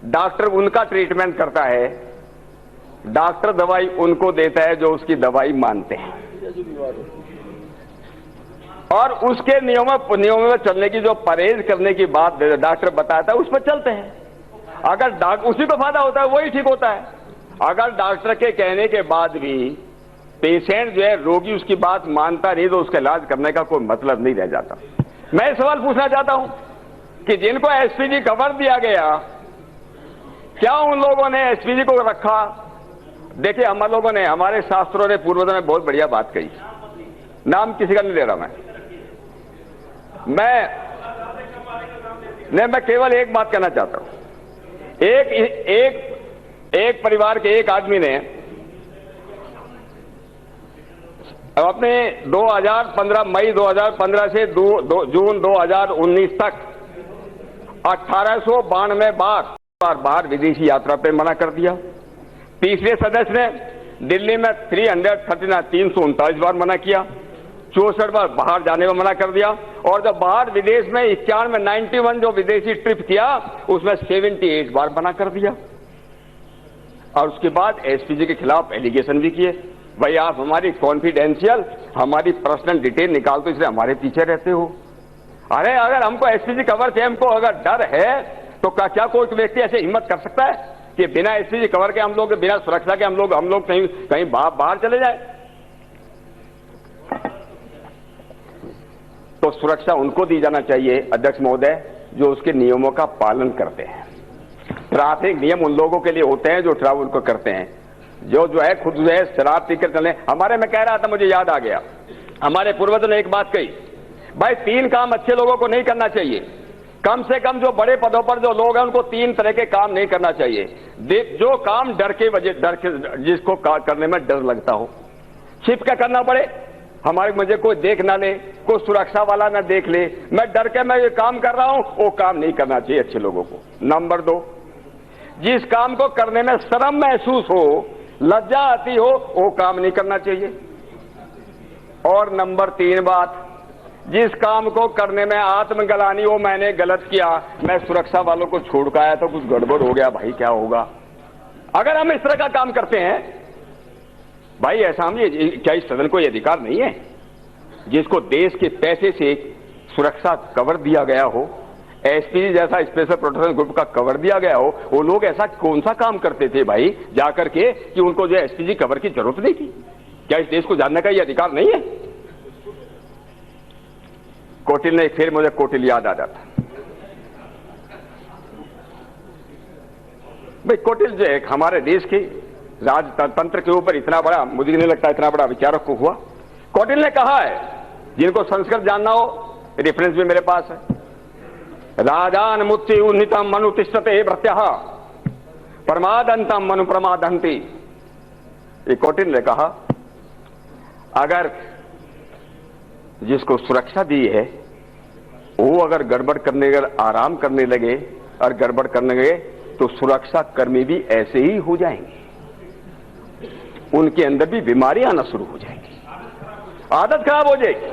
Doctor उनका treatment करता है, डॉक्टर दवाई उनको देता है जो उसकी दवाई मानते हैं, और उसके नियमों में चलने की, जो परहेज करने की बात डॉक्टर बताता है उस पर चलते हैं। अगर उसी को फायदा होता है वही ठीक होता है। अगर डॉक्टर के कहने के बाद भी पेशेंट जो है, रोगी उसकी बात मानता नहीं, तो उसका इलाज करने का कोई मतलब नहीं रह जाता। मैं सवाल पूछना चाहता हूं कि जिनको एसपीजी कवर दिया गया, क्या उन लोगों ने एसपीजी को रखा? देखिए, हम लोगों ने, हमारे शास्त्रों ने, पूर्वजों ने बहुत बढ़िया बात कही, नाम किसी का नहीं ले रहा मैं केवल एक बात कहना चाहता हूं। एक परिवार के एक आदमी ने अपने 2015 मई 2015 से जून 2019 तक 1892 बार विदेशी यात्रा पे मना कर दिया। तीसरे सदस्य ने दिल्ली में 339 बार मना किया, 64 बार बाहर जाने में मना कर दिया, और जब बाहर विदेश में 91 जो विदेशी ट्रिप किया उसमें 78 बार मना कर दिया। और उसके बाद एसपीजी के खिलाफ एलिगेशन भी किए, भाई आप हमारी कॉन्फिडेंशियल, हमारी पर्सनल डिटेल निकालते, इसलिए हमारे पीछे रहते हो। अरे अगर हमको एसपीजी कवर से हमको अगर डर है तो क्या कोई व्यक्ति ऐसे हिम्मत कर सकता है कि बिना एसपीजी कवर के हम लोग, बिना सुरक्षा के हम लोग कहीं बाहर चले जाए? तो सुरक्षा उनको दी जाना चाहिए अध्यक्ष महोदय जो उसके नियमों का पालन करते हैं। ट्रैफिक नियम उन लोगों के लिए होते हैं जो ट्रैवल को करते हैं, जो है खुद जो है शराब पीकर चले। हमारे, मैं कह रहा था, मुझे याद आ गया, हमारे पूर्वजों ने एक बात कही, भाई 3 काम अच्छे लोगों को नहीं करना चाहिए। कम से कम जो बड़े पदों पर जो लोग हैं उनको 3 तरह के काम नहीं करना चाहिए। जो काम जिसको करने में डर लगता हो, छिप के करना पड़े, मुझे कोई देख ना ले, कोई सुरक्षा वाला ना देख ले, मैं डर के मैं ये काम कर रहा हूं, वो काम नहीं करना चाहिए अच्छे लोगों को। नंबर 2, जिस काम को करने में शर्म महसूस हो, लज्जा आती हो, वो काम नहीं करना चाहिए। और नंबर 3 बात, जिस काम को करने में आत्मग्लानि हो, मैंने गलत किया, मैं सुरक्षा वालों को छोड़ के आया तो कुछ गड़बड़ हो गया, भाई क्या होगा? अगर हम इस तरह का काम करते हैं, भाई ऐसा हम क्या इस सदन को यह अधिकार नहीं है जिसको देश के पैसे से सुरक्षा कवर दिया गया हो, एसपीजी जैसा स्पेशल प्रोटेक्शन ग्रुप का कवर दिया गया हो? वो लोग ऐसा कौन सा काम करते थे भाई जाकर के कि उनको जो एसपीजी कवर की जरूरत नहीं थी? क्या इस देश को जानने का यह अधिकार नहीं है? कौटिल्य ने, फिर मुझे कौटिल्य याद आ जाता। भाई कौटिल्य जो है हमारे देश के राजतंत्र के ऊपर इतना बड़ा, मुझे नहीं लगता इतना बड़ा विचारक को हुआ। कौटिल्य ने कहा है, जिनको संस्कृत जानना हो, रेफरेंस भी मेरे पास है, राजान मुत्ति उन्नीतम मनु तिष्ठते भृत्यः प्रमादंतम मनु प्रमादंती। ये कौटिल्य ने कहा, अगर जिसको सुरक्षा दी है वो अगर गड़बड़ करने, अगर आराम करने लगे और गड़बड़ करने लगे तो सुरक्षा कर्मी भी ऐसे ही हो जाएंगे, उनके अंदर भी बीमारियां आना शुरू हो जाएंगी, आदत खराब हो जाएगी।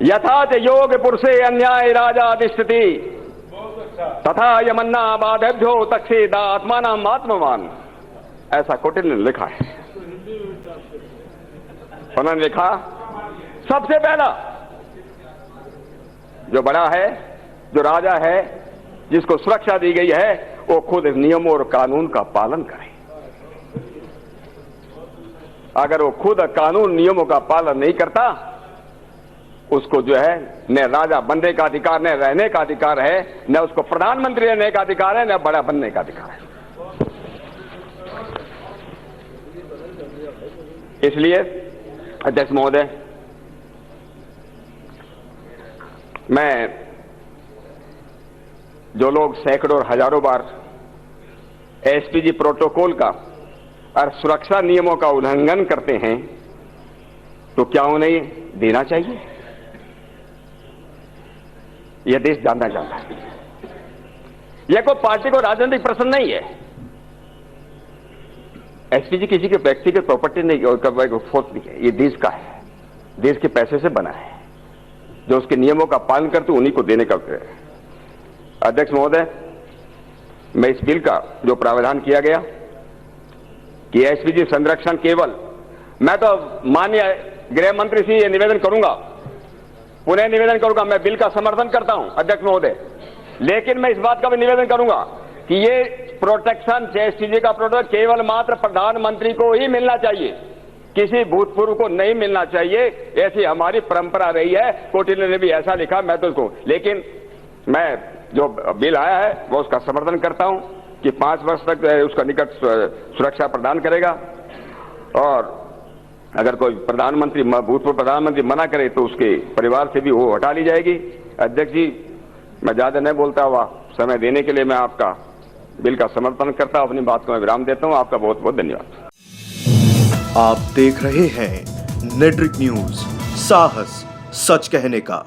यथा च योग पुरुषे अन्याय राजा अधिष्ठति तथा यमन्ना बाधभ्यो तक्षेदा आत्मानाम आत्मवान, ऐसा कौटिल्य ने लिखा है। उन्होंने लिखा, सबसे पहला जो बड़ा है, जो राजा है, जिसको सुरक्षा दी गई है, वो खुद नियमों और कानून का पालन करे। अगर वो खुद कानून नियमों का पालन नहीं करता, उसको जो है न राजा बनने का अधिकार, न रहने का अधिकार है, न उसको प्रधानमंत्री रहने का अधिकार है, न बड़ा बनने का अधिकार है। इसलिए अध्यक्ष महोदय, मैं जो लोग सैकड़ों और हजारों बार एसपीजी प्रोटोकॉल का और सुरक्षा नियमों का उल्लंघन करते हैं, तो क्या उन्हें देना चाहिए? यह देश जानना चाहता है। यह कोई पार्टी को राजनीतिक प्रश्न नहीं है। एसपीजी किसी के व्यक्तिगत प्रॉपर्टी नहीं और फोर्स नहीं है, ये देश का है, देश के पैसे से बना है, जो उसके नियमों का पालन करते उन्हीं को देने का है। अध्यक्ष महोदय, मैं इस बिल का जो प्रावधान किया गया कि एसपीजी संरक्षण केवल, मैं तो माननीय गृह मंत्री से ये निवेदन करूंगा, पुनः निवेदन करूंगा, मैं बिल का समर्थन करता हूं अध्यक्ष महोदय, लेकिन मैं इस बात का भी निवेदन करूंगा कि ये प्रोटेक्शन, एसपीजी का प्रोटेक्शन केवल मात्र प्रधानमंत्री को ही मिलना चाहिए, किसी भूतपूर्व को नहीं मिलना चाहिए। ऐसी हमारी परंपरा रही है, कौटिल्य ने भी ऐसा लिखा, मैं तो उसको, लेकिन मैं जो बिल आया है वो उसका समर्थन करता हूं कि 5 वर्ष तक उसका निकट सुरक्षा प्रदान करेगा, और अगर कोई प्रधानमंत्री, भूतपूर्व प्रधानमंत्री मना करे तो उसके परिवार से भी वो हटा ली जाएगी। अध्यक्ष जी, मैं ज्यादा नहीं बोलता हुआ, समय देने के लिए मैं आपका बिल का समर्थन करता हूं, अपनी बात को मैं विराम देता हूं। आपका बहुत बहुत धन्यवाद। आप देख रहे हैं नेट्रिक न्यूज, साहस सच कहने का।